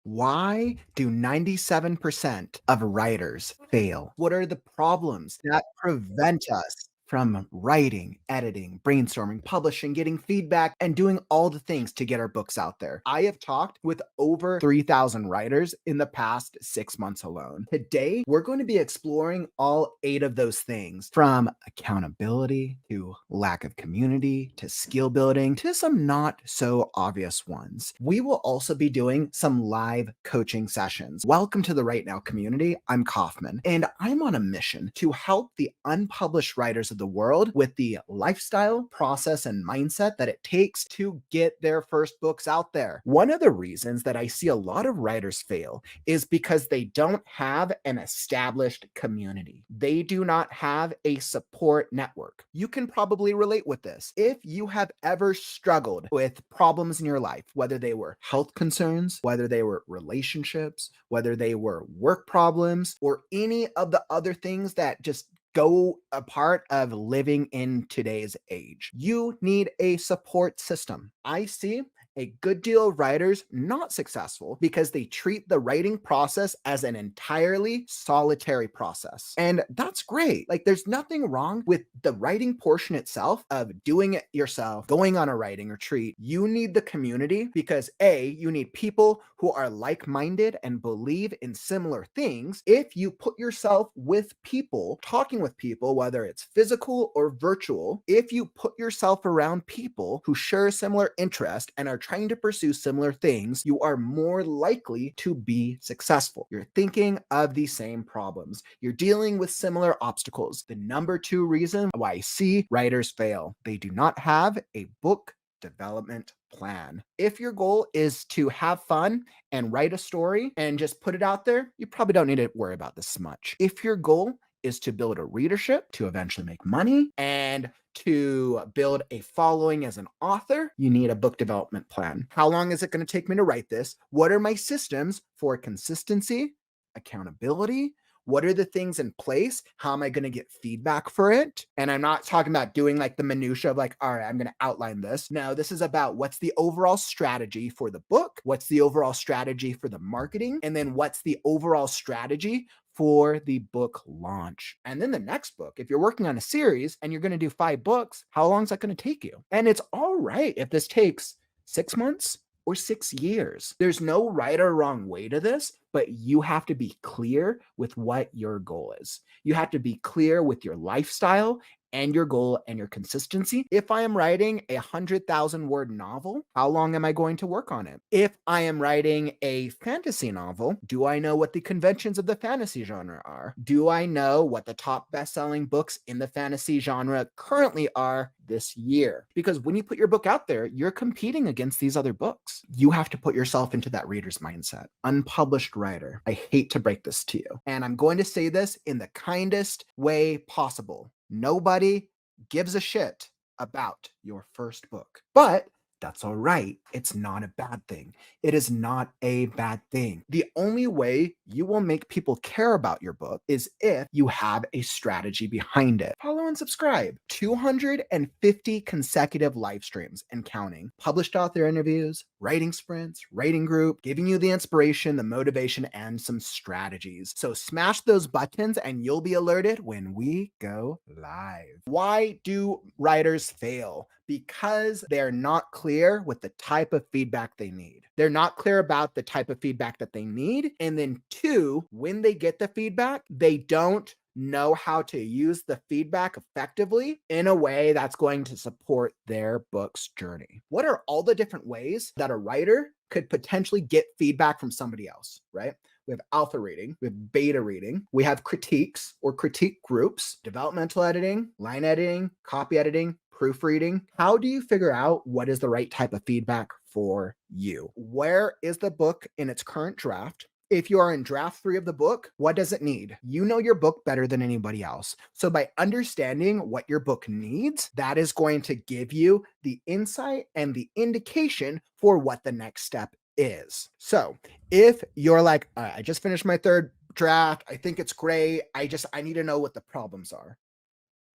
Why do 97% of writers fail? What are the problems that prevent us from writing, editing, brainstorming, publishing, getting feedback, and doing all the things to get our books out there? I have talked with over 3,000 writers in the past 6 months alone. Today, we're going to be exploring all 8 of those things, from accountability to lack of community to skill building to some not so obvious ones. We will also be doing some live coaching sessions. Welcome to the Right Now community. I'm Kaufman, and I'm on a mission to help the unpublished writers of the world with the lifestyle, process, and mindset that it takes to get their first books out there. One of the reasons that I see a lot of writers fail is because they don't have an established community. They do not have a support network. You can probably relate with this. If you have ever struggled with problems in your life, whether they were health concerns, whether they were relationships, whether they were work problems, or any of the other things that just go a part of living in today's age, you need a support system. I see a good deal of writers not successful because they treat the writing process as an entirely solitary process. And that's great. Like, there's nothing wrong with the writing portion itself of doing it yourself, going on a writing retreat. You need the community because A, you need people who are like-minded and believe in similar things. If you put yourself with people, talking with people, whether it's physical or virtual, if you put yourself around people who share a similar interest and are trying to pursue similar things, you are more likely to be successful. You're thinking of the same problems. You're dealing with similar obstacles. The number 2 reason why I see writers fail: they do not have a book development plan. If your goal is to have fun and write a story and just put it out there, you probably don't need to worry about this much. If your goal is to build a readership, to eventually make money, and to build a following as an author, you need a book development plan. How long is it going to take me to write this? What are my systems for consistency, accountability? What are the things in place? How am I going to get feedback for it? And I'm not talking about doing like the minutia of like, all right, I'm going to outline this. No, this is about what's the overall strategy for the book, what's the overall strategy for the marketing, and then what's the overall strategy for the book launch. And then the next book, if you're working on a series and you're going to do 5 books, how long is that going to take you? And it's all right if this takes 6 months or 6 years. There's no right or wrong way to this, but you have to be clear with what your goal is. You have to be clear with your lifestyle and your goal and your consistency. If I am writing a 100,000 word novel, how long am I going to work on it? If I am writing a fantasy novel, do I know what the conventions of the fantasy genre are? Do I know what the top best-selling books in the fantasy genre currently are this year? Because when you put your book out there, you're competing against these other books. You have to put yourself into that reader's mindset. Unpublished writer, I hate to break this to you, and I'm going to say this in the kindest way possible: nobody gives a shit about your first book. But that's all right. It's not a bad thing. It is not a bad thing. The only way you will make people care about your book is if you have a strategy behind it. Follow and subscribe. 250 consecutive live streams and counting. Published author interviews, writing sprints, writing group, giving you the inspiration, the motivation, and some strategies. So smash those buttons and you'll be alerted when we go live. Why do writers fail? Because they're not clear with the type of feedback they need. They're not clear about the type of feedback that they need. And then 2, when they get the feedback, they don't know how to use the feedback effectively in a way that's going to support their book's journey. What are all the different ways that a writer could potentially get feedback from somebody else, right? We have alpha reading, we have beta reading, we have critiques or critique groups, developmental editing, line editing, copy editing, proofreading. How do you figure out what is the right type of feedback for you? Where is the book in its current draft? If you are in draft 3 of the book, what does it need? You know your book better than anybody else. So by understanding what your book needs, that is going to give you the insight and the indication for what the next step is. So if you're like, all right, I just finished my 3rd draft, I think it's great, I need to know what the problems are.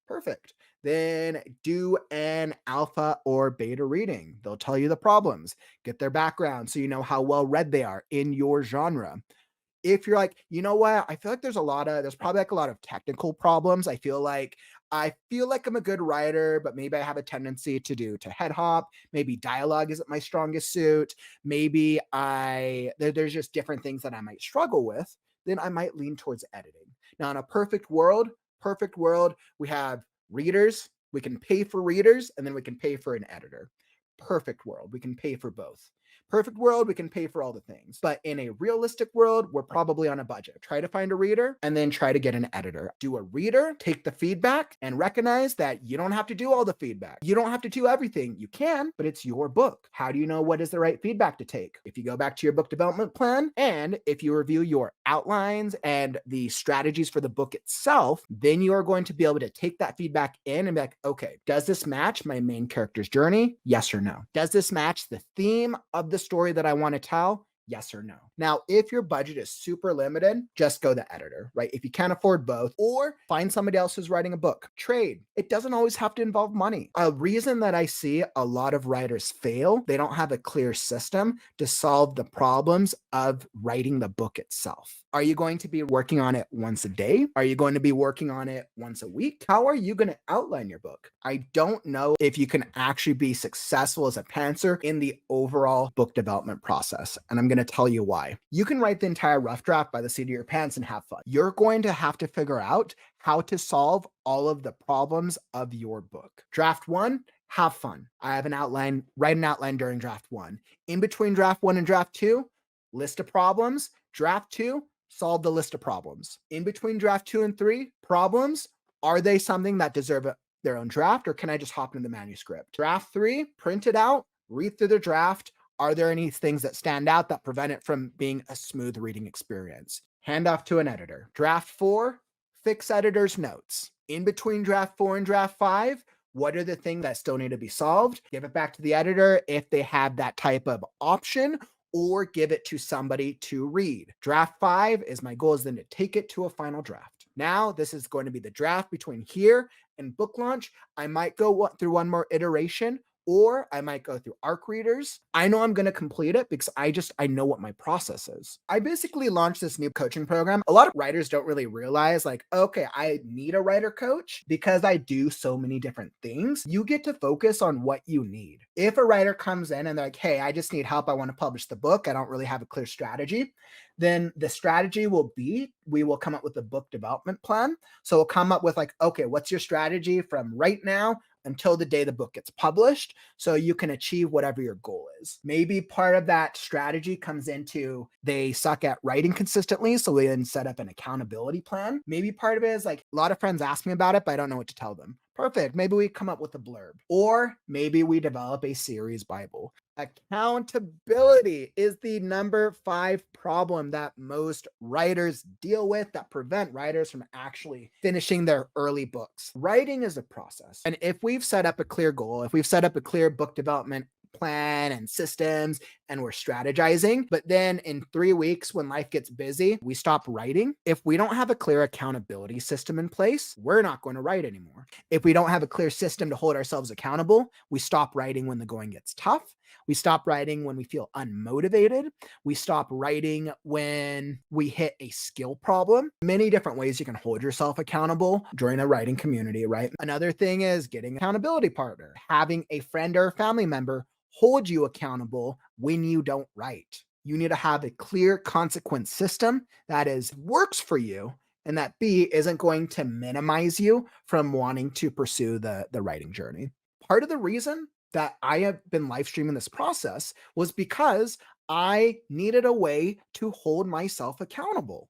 Perfect. Then do an alpha or beta reading. They'll tell you the problems, get their background so you know how well read they are in your genre. If you're like, you know what, I feel like there's probably like a lot of technical problems. I feel like I'm a good writer, but maybe I have a tendency to head hop. Maybe dialogue isn't my strongest suit. Maybe there's just different things that I might struggle with. Then I might lean towards editing. Now, in a perfect world, we have readers. We can pay for readers, and then we can pay for an editor. Perfect world. We can pay for both. Perfect world, we can pay for all the things. But in a realistic world, we're probably on a budget. Try to find a reader and then try to get an editor. Do a reader, take the feedback, and recognize that you don't have to do all the feedback. You don't have to do everything. You can, but it's your book. How do you know what is the right feedback to take? If you go back to your book development plan and if you review your outlines and the strategies for the book itself, then you are going to be able to take that feedback in and be like, okay, does this match my main character's journey? Yes or no? Does this match the theme of the story that I want to tell? Yes or no? Now, if your budget is super limited, just go the editor, right? If you can't afford both, or find somebody else who's writing a book, trade. It doesn't always have to involve money. A reason that I see a lot of writers fail, they don't have a clear system to solve the problems of writing the book itself. Are you going to be working on it once a day? Are you going to be working on it once a week? How are you going to outline your book? I don't know if you can actually be successful as a pantser in the overall book development process. And I'm going to tell you why. You can write the entire rough draft by the seat of your pants and have fun. You're going to have to figure out how to solve all of the problems of your book. Draft one, have fun. I have an outline, write an outline during draft one. In between draft one and draft two, list of problems. Draft two, solve the list of problems. In between draft two and three, problems, are they something that deserve their own draft, or can I just hop into the manuscript? Draft three, print it out, read through the draft. Are there any things that stand out that prevent it from being a smooth reading experience? Hand off to an editor. Draft four, fix editor's notes. In between draft four and draft five, what are the things that still need to be solved? Give it back to the editor if they have that type of option, or give it to somebody to read. Draft five is my goal is then to take it to a final draft. Now, this is going to be the draft between here and book launch. I might go through one more iteration, or I might go through ARC readers. I know I'm going to complete it because I know what my process is. I basically launched this new coaching program. A lot of writers don't really realize like, okay, I need a writer coach because I do so many different things. You get to focus on what you need. If a writer comes in and they're like, hey, I just need help. I want to publish the book. I don't really have a clear strategy. Then the strategy will be, we will come up with a book development plan. So we'll come up with like, okay, what's your strategy from right now until the day the book gets published so you can achieve whatever your goal is. Maybe part of that strategy comes into they suck at writing consistently, so we then set up an accountability plan. Maybe part of it is like a lot of friends ask me about it, but I don't know what to tell them. Perfect. Maybe we come up with a blurb, or maybe we develop a series Bible. Accountability is the number 5 problem that most writers deal with that prevent writers from actually finishing their early books. Writing is a process. And if we've set up a clear goal, if we've set up a clear book development plan and systems and we're strategizing, but then in 3 weeks when life gets busy, we stop writing. If we don't have a clear accountability system in place, we're not going to write anymore. If we don't have a clear system to hold ourselves accountable, we stop writing when the going gets tough. We stop writing when we feel unmotivated. We stop writing when we hit a skill problem. Many different ways you can hold yourself accountable during a writing community, right? Another thing is getting an accountability partner, having a friend or a family member hold you accountable when you don't write. You need to have a clear consequence system that is works for you and that B isn't going to minimize you from wanting to pursue the writing journey. Part of the reason that I have been live streaming this process was because I needed a way to hold myself accountable.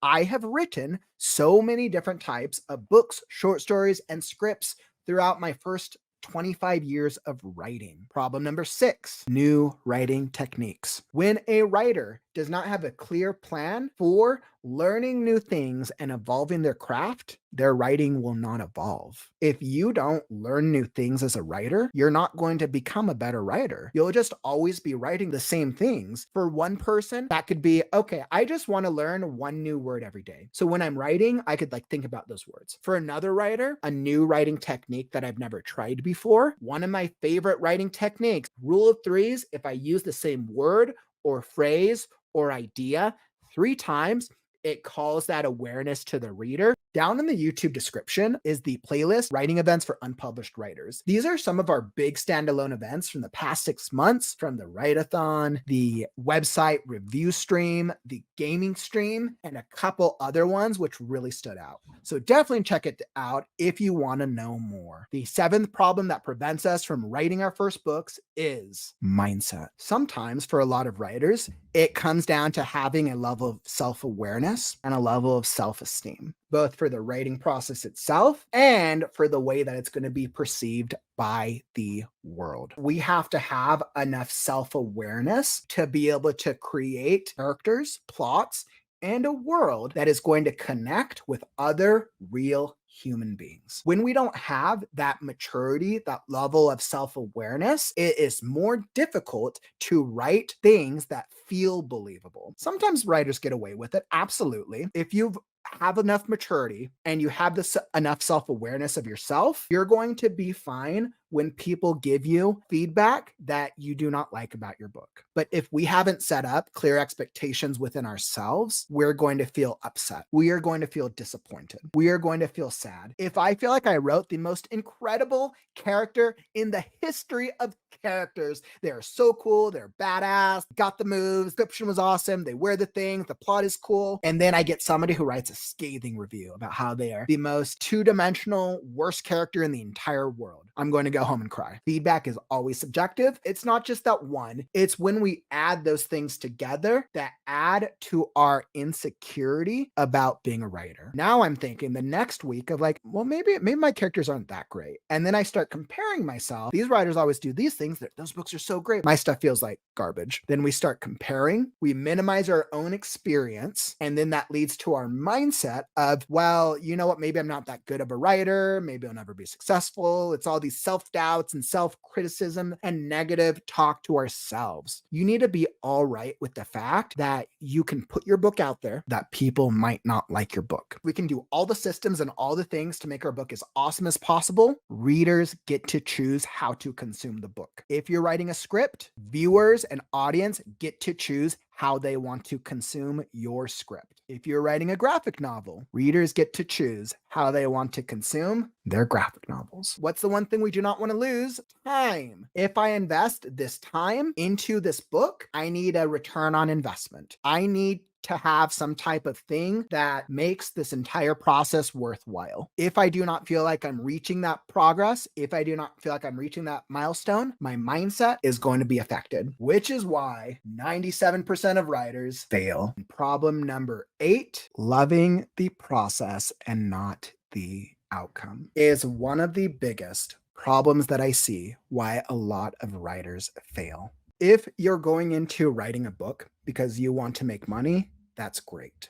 I have written so many different types of books, short stories, and scripts throughout my first 25 years of writing. Problem number 6, new writing techniques. When a writer does not have a clear plan for learning new things and evolving their craft, their writing will not evolve. If you don't learn new things as a writer, you're not going to become a better writer. You'll just always be writing the same things. For one person, that could be, okay, I just want to learn one new word every day. So when I'm writing, I could like think about those words. For another writer, a new writing technique that I've never tried before, one of my favorite writing techniques, rule of threes, if I use the same word or phrase or idea 3 times, it calls that awareness to the reader. Down in the YouTube description is the playlist Writing Events for Unpublished Writers. These are some of our big standalone events from the past 6 months, from the Write-a-thon, the website review stream, the gaming stream, and a couple other ones which really stood out. So definitely check it out if you want to know more. The 7th problem that prevents us from writing our first books is mindset. Sometimes for a lot of writers, it comes down to having a level of self-awareness and a level of self-esteem, both for the writing process itself and for the way that it's going to be perceived by the world. We have to have enough self-awareness to be able to create characters, plots, and a world that is going to connect with other real human beings. When we don't have that maturity, that level of self-awareness, it is more difficult to write things that feel believable. Sometimes writers get away with it, absolutely. If you have enough maturity and you have this enough self-awareness of yourself, you're going to be fine when people give you feedback that you do not like about your book. But if we haven't set up clear expectations within ourselves, we're going to feel upset. We are going to feel disappointed. We are going to feel sad. If I feel like I wrote the most incredible character in the history of characters, they're so cool, they're badass, got the moves, description was awesome, they wear the things, the plot is cool, and then I get somebody who writes a scathing review about how they are the most two-dimensional, worst character in the entire world, I'm going to go home and cry. Feedback is always subjective. It's not just that one. It's when we add those things together that add to our insecurity about being a writer. Now I'm thinking the next week of like, well, maybe my characters aren't that great. And then I start comparing myself. These writers always do these things. Those books are so great. My stuff feels like garbage. Then we start comparing. We minimize our own experience. And then that leads to our mindset of, well, you know what? Maybe I'm not that good of a writer. Maybe I'll never be successful. It's all these self-doubts and self-criticism and negative talk to ourselves. You need to be all right with the fact that you can put your book out there, that people might not like your book. We can do all the systems and all the things to make our book as awesome as possible. Readers get to choose how to consume the book. If you're writing a script, viewers and audience get to choose how they want to consume your script. If you're writing a graphic novel, readers get to choose how they want to consume their graphic novels. What's the one thing we do not want to lose? Time. If I invest this time into this book, I need a return on investment. I need to have some type of thing that makes this entire process worthwhile. If I do not feel like I'm reaching that progress, if I do not feel like I'm reaching that milestone, my mindset is going to be affected, which is why 97% of writers fail. Problem number 8, loving the process and not the outcome, is one of the biggest problems that I see why a lot of writers fail. If you're going into writing a book because you want to make money, that's great.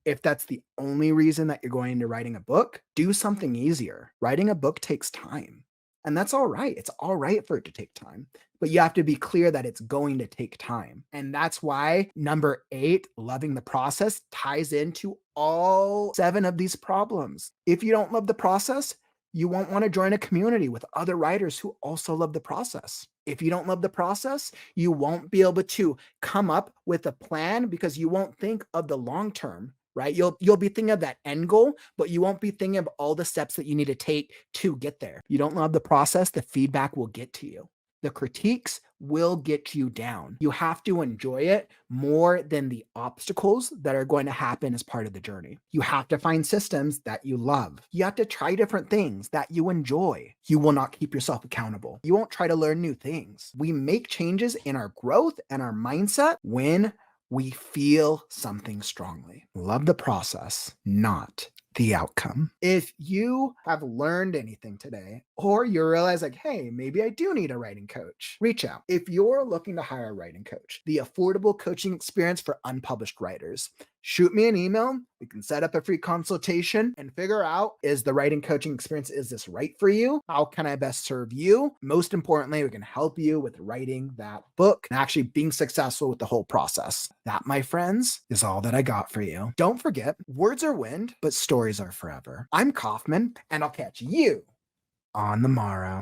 If that's the only reason that you're going into writing a book, do something easier. Writing a book takes time, and that's all right. It's all right for it to take time, but you have to be clear that it's going to take time. And that's why number 8, loving the process, ties into all 7 of these problems. If you don't love the process, you won't want to join a community with other writers who also love the process. If you don't love the process, you won't be able to come up with a plan because you won't think of the long term, right? You'll be thinking of that end goal, but you won't be thinking of all the steps that you need to take to get there. You don't love the process, the feedback will get to you. The critiques will get you down. You have to enjoy it more than the obstacles that are going to happen as part of the journey. You have to find systems that you love. You have to try different things that you enjoy. You will not keep yourself accountable. You won't try to learn new things. We make changes in our growth and our mindset when we feel something strongly. Love the process, not the outcome. If you have learned anything today, or you realize like, hey, maybe I do need a writing coach, reach out. If you're looking to hire a writing coach, the affordable coaching experience for unpublished writers, shoot me an email. We can set up a free consultation and figure out, is the writing coaching experience, is this right for you? How can I best serve you? Most importantly, we can help you with writing that book and actually being successful with the whole process. That, my friends, is all that I got for you. Don't forget, words are wind, but stories are forever. I'm Kaufman, and I'll catch you on the morrow.